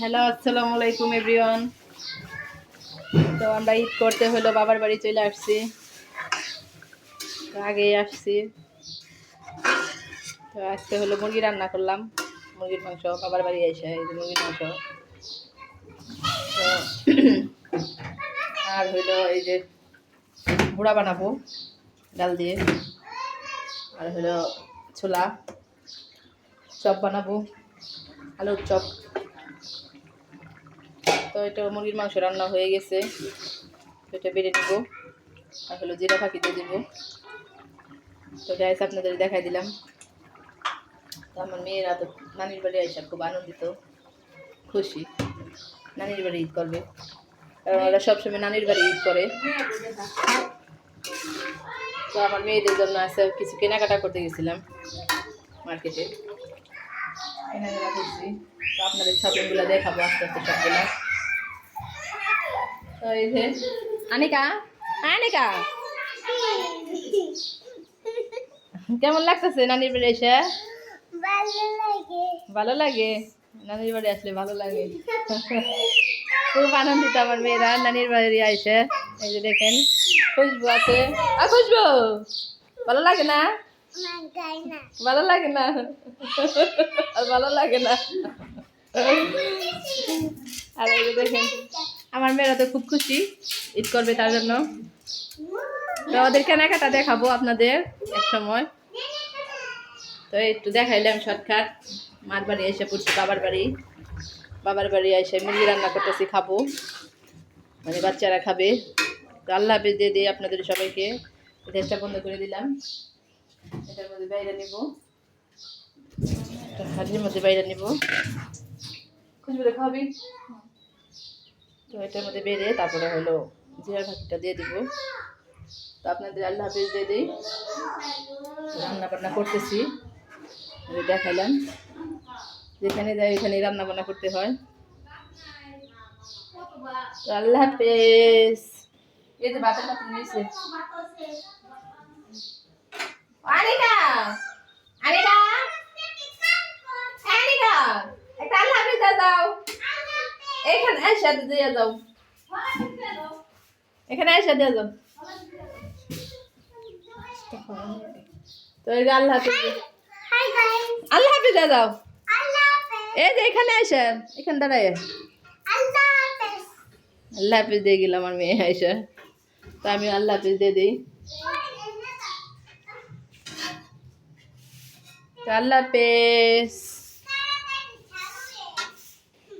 Hello, আসসালামু আলাইকুম everyone. তো আমরা ঈদ করতে হলো বাবার বাড়ি চলে আসছি। তো আগেই আসছি। তো আজকে হলো মুরগি রান্না করলাম, মুরগির মাংস। বাবার বাড়ি এসে এই যে মুরগির মাংস। তো আর হইলো এই যে বুড়া বানাবো ডাল দিয়ে, আর হলো ছোলা চপ বানাবো, আলুর চপ। তো এটা মুরগির মাংস রান্না হয়ে গেছে। তো এটা বেড়ে নেবো, আর হলো জিরা ফাঁকি দিয়ে দেবো। তো গাইস আপনাদের দেখাই দিলাম। তো আমার মেয়েরা তো নানির বাড়ি আইসা খুব আনন্দিত, খুশি। নানির বাড়ি ঈদ করবে, কারণ ওরা সবসময় নানির বাড়ি ঈদ করে। তো আমার মেয়েদের জন্য আছে কিছু কেনাকাটা করতে গেছিলাম মার্কেটে, কেনাকাটা করছি। তো আপনাদের শপিংগুলো দেখাবো আস্তে আস্তে সবগুলা। তো এই যে আনিকা, আনিকা কেমন লাগতেছে নানির বাড়ি এসে? ভালো লাগে, নানির বাড়ি আসলে ভালো লাগে। খুব আনন্দিত আমার মেয়েরা নানির বাড়ি আইসে। এই যে দেখেন খুশবু আছে। খুশবু ভালো লাগে না? ভালো লাগে না, আর ভালো লাগে না। আর এই যে দেখেন আমার মেয়েরা তো খুব খুশি, ঈদ করবে তার জন্য। তো ওদের কেনাকাটা দেখাবো আপনাদের এক সময়। তো একটু দেখাইলাম শর্টকাট। মার বাড়ি এসে পড়ছি বাবার বাড়ি এসে মুরগি রান্না করতেছি, খাবো, মানে বাচ্চারা খাবে। তো আল্লাহ হাফেজ দিয়ে দিই আপনাদের সবাইকে। গ্যাসটা বন্ধ করে দিলাম। এটার মধ্যে বাইরে নিব, হাড়ির মধ্যে বাইরে নিব। খুশবু খাবি? তো এটার মধ্যে বেড়ে তারপরে হলো জিরার ভাতটা দিয়ে দিব। তো আপনাদের আল্লাহ হাফেজ দিয়ে দিই। রান্না বান্না করতেছি, দেখাইলাম। যেখানে যাই ওখানে রান্না বান্না করতে হয়। তো আল্লাহ হাফেজ। এই যে ভাতের পাত্র নিয়েছে। আনিকা, আনিকা, আনিকা, একটা আল্লাহ হাফেজ দাও। এখানে এসে দিয়ে যাও, এখানে এসে দিয়ে যাও। তো এই যে আল্লাহ হাফেজ, আল্লাহ হাফেজ দাও। এই যে এখানে এসে, এখানে দাঁড়ায় আল্লাহ হাফেজ দিয়ে গেলাম আমার মেয়ে আইসা। তো আমি আল্লাহ হাফেজ দিয়ে দিই। আল্লাহ হাফেজ।